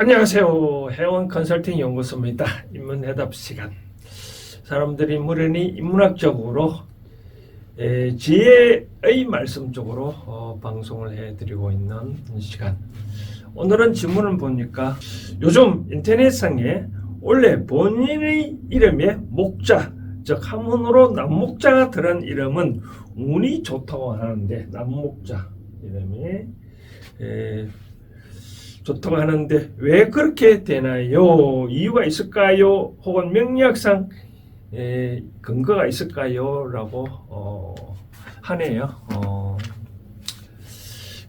안녕하세요. 해원 컨설팅 연구소입니다. 인문해답 시간. 사람들이 무련히 인문학적으로 지혜의 말씀 쪽으로 방송을 해드리고 있는 시간. 오늘은 질문을 보니까 요즘 인터넷상에 원래 본인의 이름에 목자, 즉 한문으로 남목자가 들은 이름은 운이 좋다고 하는데, 남목자 이름이 좋다고 하는데 왜 그렇게 되나요? 이유가 있을까요? 혹은 명리학상 근거가 있을까요? 라고 하네요.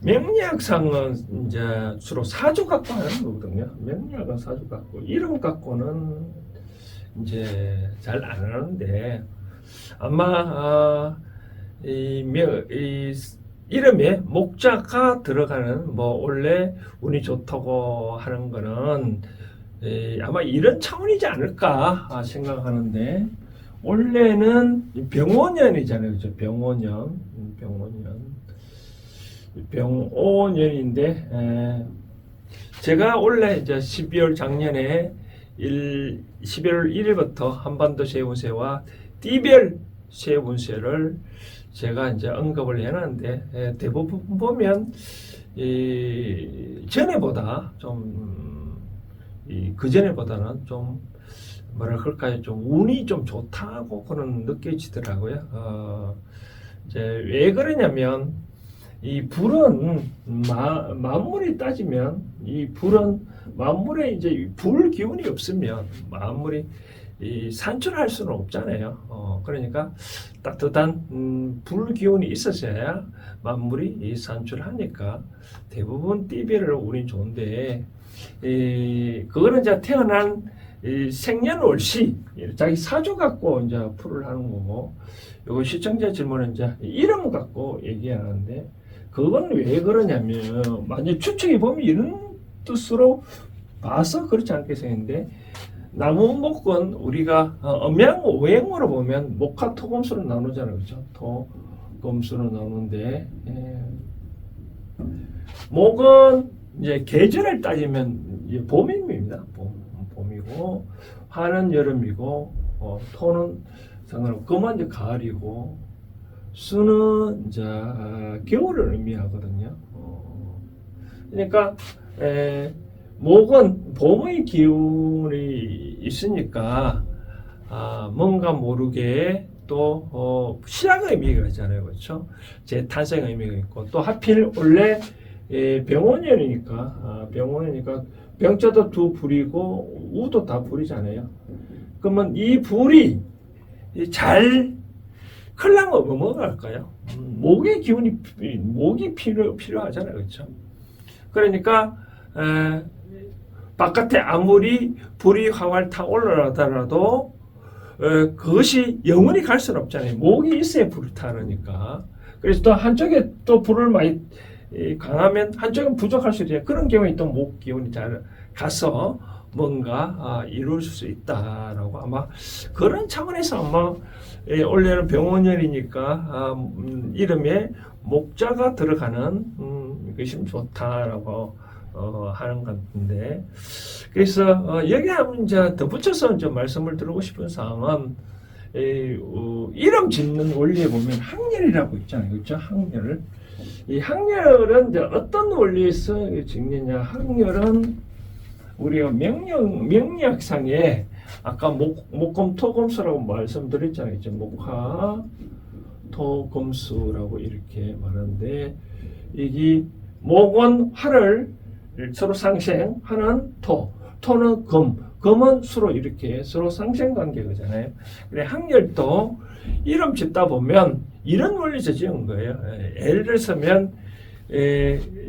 명리학상은 이제 주로 사주 갖고 하는 거거든요. 명리학은 사주 갖고, 이름 갖고는 이제 잘 안 하는데, 아마 이 이름에 목자가 들어가는, 원래 운이 좋다고 하는 거는 아마 이런 차원이지 않을까 생각하는데, 원래는 병오년이잖아요. 그죠? 병오년인데, 제가 원래 이제 12월 작년에 11월 1일부터 한반도 세운세와 띠별 세운세를 제가 이제 언급을 해놨는데, 대부분 보면 전에보다 좀 그 전에보다는 좀 뭐라 그럴까요, 좀 운이 좀 좋다고 그런 느껴지더라고요. 이제 왜 그러냐면, 이 불은 만물이 따지면, 이 불은 만물에 이제 불 기운이 없으면 만물이 산출할 수는 없잖아요. 그러니까 따뜻한 불 기운이 있었어야 만물이 산출하니까 대부분 띠별을 운이 좋은데, 그거는 이제 태어난 생년월시, 자기 사주 갖고 이제 풀을 하는 거고, 요거 시청자 질문은 이제 이름 갖고 얘기하는데, 그건 왜 그러냐면, 만약 추측해 보면 이런 뜻으로 봐서 그렇지 않겠어요. 나무목은 우리가 음양오행으로 보면 목화 토금수로 나누잖아요. 그죠? 토금수로 나누는데, 목은 이제 계절을 따지면 봄입니다. 봄이고, 화는 여름이고, 토는 상관없고, 금은 이제 가을이고, 수는 이제 겨울을 의미하거든요. 그러니까 목은 봄의 기운이 있으니까 뭔가 모르게 또 시작의 의미가 있잖아요. 그렇죠? 재탄생의 의미가 있고, 또 하필 원래 병원이니까, 병자도 두 불이고 우도 다 불이잖아요. 그러면 이 불이 잘 클라면 뭐가 할까요? 목의 기운이, 목이 필요하잖아요. 그렇죠? 그러니까 바깥에 아무리 불이 활활 타 올라가더라도 그것이 영원히 갈 수는 없잖아요. 목이 있어야 불을 타니까. 그래서 또 한쪽에 또 불을 많이 강하면 한쪽은 부족할 수 있어요. 그런 경우에 또 목 기운이 잘 가서 뭔가 이룰 수 있다라고, 아마 그런 차원에서 아마 원래는 병원열이니까 이름에 목자가 들어가는 것이 좋다라고 하는 것 같은데, 그래서 여기 한번 이제 덧붙여서 좀 말씀을 드리고 싶은 사항은, 이름 짓는 원리에 보면 항렬이라고 있잖아요. 그렇죠? 항렬. 이 항렬은 이제 어떤 원리에서 짓느냐? 항렬은 우리가 명리학상에 아까 목금 토금수라고 말씀드렸잖아요. 이제 목화 토금수라고 이렇게 말하는데, 이게 목은 화를 서로 상생, 화는 토는 금은 수로 이렇게 서로 상생 관계잖아요. 그래, 항렬도 이름 짓다 보면 이런 원리에서 지은 거예요. 예를 들면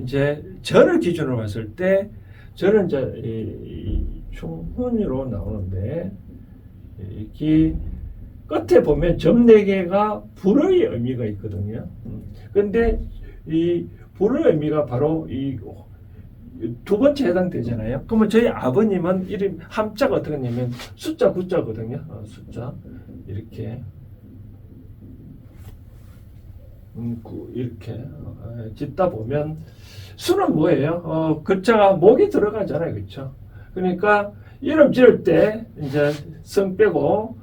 이제 절을 기준으로 봤을 때, 절은 이제 충훈으로 나오는데, 이렇게 끝에 보면 점 4개가 불의 의미가 있거든요. 근데 이 불의 의미가 바로 이 두 번째 해당되잖아요. 그러면 저희 아버님은 이름 함자가 어떻게 하냐면 숫자 9자거든요. 숫자 이렇게 이렇게 짓다 보면 수는 뭐예요? 글자가 목이 들어가잖아요. 그렇죠? 그러니까 이름 지을 때 이제 성 빼고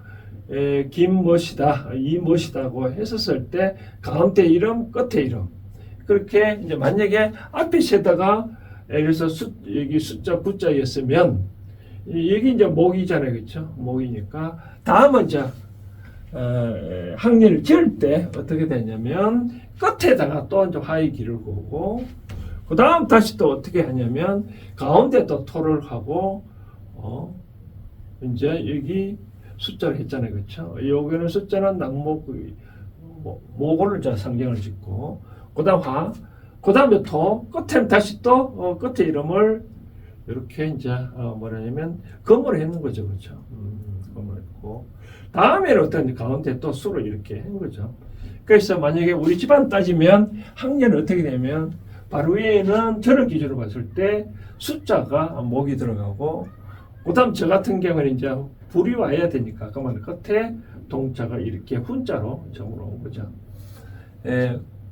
김무엇이다, 이무엇이다고 했었을 때 가운데 이름, 끝에 이름. 그렇게 이제 만약에 앞에 세다가 예를 들어서 여기 숫자 구자였으면 여기 이제 목이잖아요. 그렇죠? 목이니까 다음은 이제 항리를 지을 때 어떻게 되냐면 끝에다가 또 이제 화의 길을 보고 그 다음 다시 또 어떻게 하냐면 가운데 또 토를 하고 이제 여기 숫자를 했잖아요. 그렇죠? 여기는 숫자는 낙목 모골을 자 상징을 짓고 그 다음 화, 그 다음에 토, 끝에 다시 또 끝에 이름을 이렇게 이제 뭐라냐면 검을 했는 거죠. 그렇죠? 검을 했고 다음에는 어떤 가운데 또 수를 이렇게 한 거죠. 그래서 만약에 우리 집안 따지면 학년은 어떻게 되면 바로 위에는 저를 기준으로 봤을 때 숫자가 목이 들어가고 그 다음 저 같은 경우는 이제 불이 와야 되니까 그러면 끝에 동자가 이렇게 훈자로 점으로 온 거죠.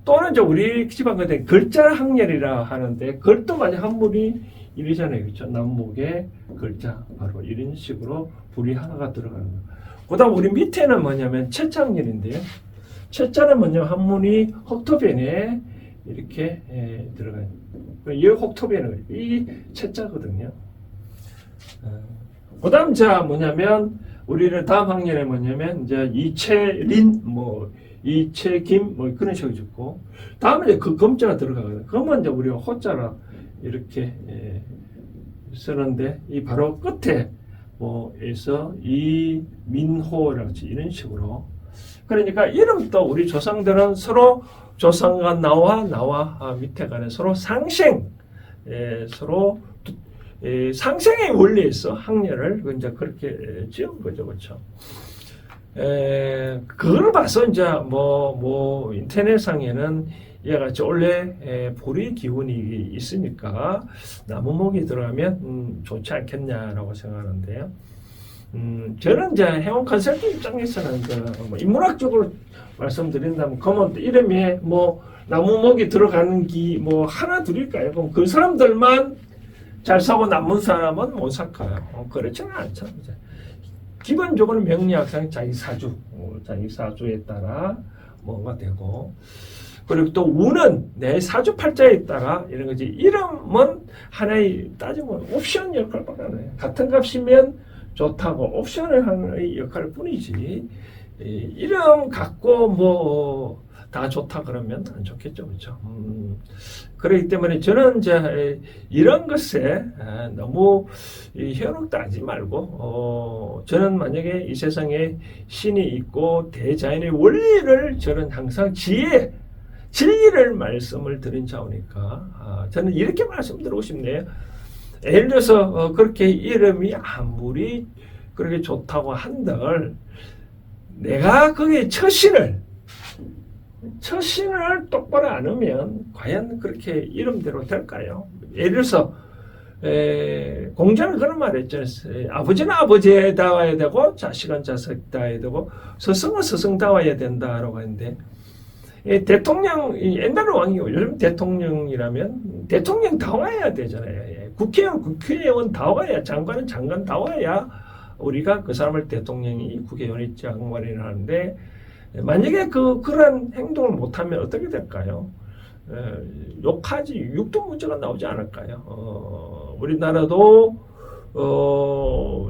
또는 이제 우리 집안 같은 글자 학렬이라 하는데 글도 만약 한물이 이러잖아요. 그렇죠? 남목의 글자 바로 이런 식으로 불이 하나가 들어가는 거예요. 그 다음 우리 밑에는 뭐냐면 채자학렬인데요. 채자는 뭐냐면 한문이 혹토변에 이렇게 들어가요. 이 혹토변은 이 채자거든요. 그 다음 자 뭐냐면 우리는 다음 학년에 뭐냐면 이제 이채린 뭐 이채김 뭐 그런 식으로 짓고 다음에 이제 그 검자가 들어가거든요. 그러면 이제 우리가 호자라 이렇게 쓰는데 이 바로 끝에 뭐에서 이민호라고 이런 식으로 그러니까 이름도 우리 조상들은 서로 조상과 나와 밑에 간에 서로 상생 서로 상생의 원리에서 학렬을 이제 그렇게 지은 거죠. 그렇죠? 그걸 봐서 이제 뭐 인터넷상에는 이와 같이 원래 보리 기운이 있으니까 나무목이 들어가면 좋지 않겠냐라고 생각하는데요. 저는 이제 해원 컨설팅 입장에서는 뭐 인문학적으로 말씀드린다면 그러면 이름에 뭐 나무목이 들어가는 기 뭐 하나 둘일까요? 그럼 그 사람들만 잘 사고 남은 사람은 못 살까요? 그렇지는 않죠. 기본적으로 명리학상 자기 사주에 따라 뭐가 되고 그리고 또 운은 내 사주 팔자에 따라 이런 거지. 이름은 하나의 따지면 옵션 역할밖에 안 해요. 같은 값이면 좋다고 옵션을 하는 역할 뿐이지 이름 갖고 뭐 다 좋다 그러면 안 좋겠죠. 그렇죠? 그렇기 때문에 저는 이제 이런 것에 너무 현혹하지 말고 저는 만약에 이 세상에 신이 있고 대자연의 원리를 저는 항상 진리를 말씀을 드린 자오니까 저는 이렇게 말씀드리고 싶네요. 예를 들어서 그렇게 이름이 아무리 그렇게 좋다고 한들 내가 거기에 처신을 똑바로 안 하면 과연 그렇게 이름대로 될까요? 예를 들어서 공자는 그런 말을 했잖아요. 아버지는 아버지다워야 되고 자식은 자식다워야 되고 스승은 스승다워야 된다라고 했는데 대통령 옛날에 왕이고 요즘 대통령이라면 대통령다워야 되잖아요. 국회의원 국회의원다워야 장관은 장관다워야 우리가 그 사람을 대통령이 국회의원이 장관이 하는데 만약에 그런 행동을 못하면 어떻게 될까요? 욕하지 육두 문제가 나오지 않을까요? 우리나라도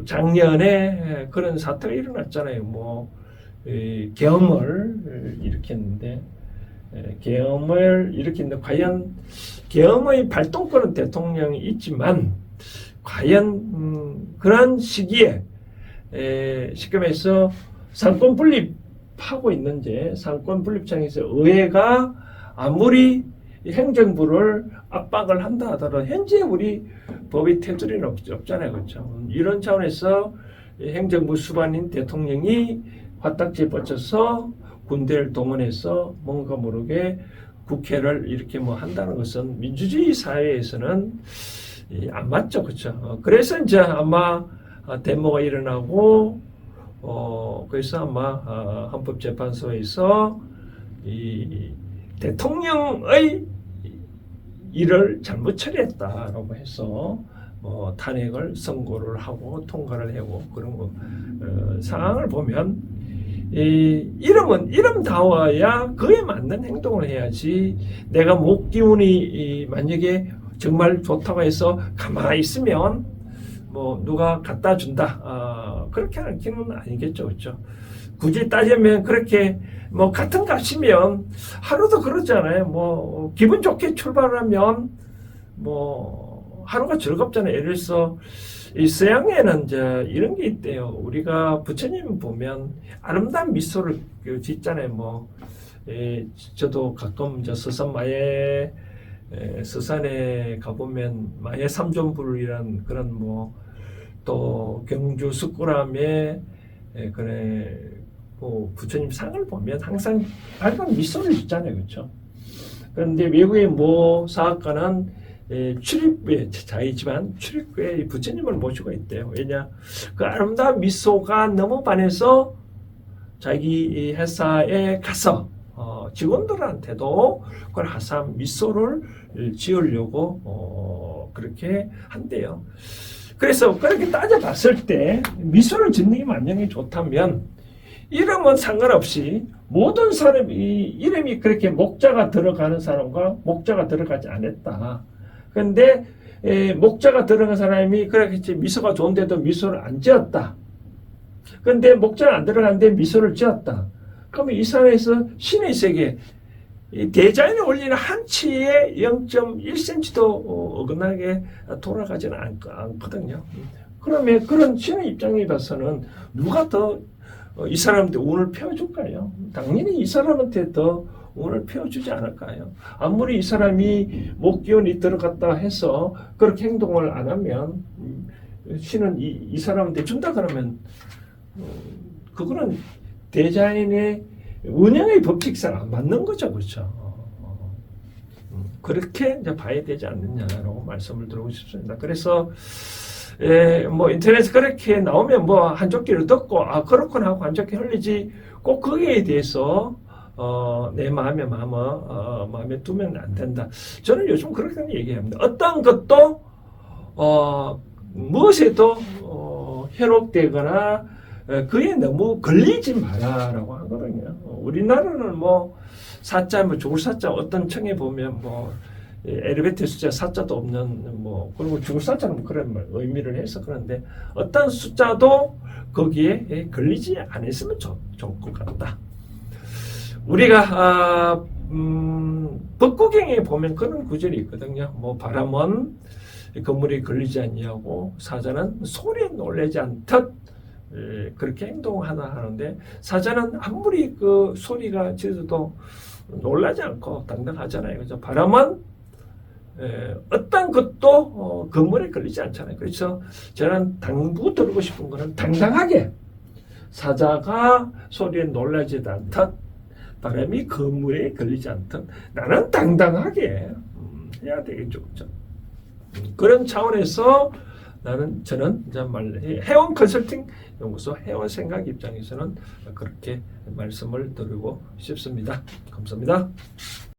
작년에 그런 사태가 일어났잖아요. 계엄을 일으켰는데 과연 계엄의 발동권은 대통령이 있지만 과연 그런 시기에 쉽게 말해서 상권 분립하고 있는지 상권 분립창에서 의회가 아무리 행정부를 압박을 한다 하더라도 현재 우리 법의 테두리는 없잖아요. 그렇죠? 이런 차원에서 행정부 수반인 대통령이 화딱지에 뻗쳐서 군대를 동원해서 뭔가 모르게 국회를 이렇게 한다는 것은 민주주의 사회에서는 안 맞죠. 그렇죠? 그래서 이제 아마 데모가 일어나고 그래서 아마 헌법재판소에서 이 대통령의 일을 잘못 처리했다라고 해서 탄핵을 선고를 하고 통과를 하고 그런 상황을 보면 이름다워야 그에 맞는 행동을 해야지. 내가 목 기운이 만약에 정말 좋다고 해서 가만히 있으면 누가 갖다 준다 그렇게 하는 기는 아니겠죠, 그렇죠? 굳이 따지면 그렇게 같은 값이면 하루도 그렇잖아요. 기분 좋게 출발하면 하루가 즐겁잖아요. 예를 들어서 이 서양에는 이제 이런 게 있대요. 우리가 부처님 보면 아름다운 미소를 짓잖아요. 저도 가끔 서산에 가보면 마예 삼존불이란 그런 또 경주 석굴암에 부처님 상을 보면 항상 밝은 미소를 짓잖아요, 그렇죠? 그런데 외국의 사학가는 출입구에 자이지만 출입구에 부처님을 모시고 있대요. 왜냐? 그 아름다운 미소가 너무 반해서 자기 회사에 가서 직원들한테도 그걸 화사한 미소를 지으려고 그렇게 한대요. 그래서 그렇게 따져봤을 때 미소를 짓는 게 만약에 좋다면 이름은 상관없이 모든 사람이 이름이 그렇게 목자가 들어가는 사람과 목자가 들어가지 않았다. 그런데 목자가 들어간 사람이 그렇게 미소가 좋은데도 미소를 안 지었다. 그런데 목자가 안 들어가는데 미소를 지었다. 그러면 이 사회에서 신의 세계 대자연에 올리는 한치의 0.1cm도 어긋나게 돌아가지는 않거든요. 그러면 그런 신의 입장에 봐서는 누가 더 이 사람한테 운을 펴줄까요? 당연히 이 사람한테 더 운을 펴주지 않을까요? 아무리 이 사람이 목기운이 들어갔다 해서 그렇게 행동을 안 하면 신은 이 사람한테 준다 그러면 그거는 대자연의 운영의 법칙상 안 맞는 거죠, 그렇죠? 그렇게 이제 봐야 되지 않느냐라고 말씀을 드리고 싶습니다. 그래서 인터넷에 그렇게 나오면 한쪽 귀를 듣고 그렇구나 하고 한쪽 귀 흘리지 꼭 거기에 대해서 내 마음에 두면 안 된다. 저는 요즘 그렇게 얘기합니다. 어떤 것도 무엇에도 해롭되거나 그에 너무 걸리지 마라라고 하거든요. 우리나라는 사자, 죽을 사자 어떤 청에 보면 엘리베이터 숫자 사자도 없는 그리고 죽을 사자는 그런 의미를 해서 그런데 어떤 숫자도 거기에 걸리지 않았으면 좋을 것 같다. 우리가 법구경에 보면 그런 구절이 있거든요. 바람은 건물에 걸리지 아니하고 사자는 소리에 놀라지 않듯 그렇게 행동하나 하는데 사자는 아무리 그 소리가 지르도 놀라지 않고 당당하잖아요. 그래서 바람은 어떤 것도 건물에 걸리지 않잖아요. 그래서 저는 당부드리고 싶은 거는 당당하게 사자가 소리에 놀라지도 않듯 바람이 건물에 걸리지 않듯 나는 당당하게 해야 되겠죠. 그렇죠? 그런 차원에서 저는 회원 컨설팅 연구소 회원 생각 입장에서는 그렇게 말씀을 드리고 싶습니다. 감사합니다.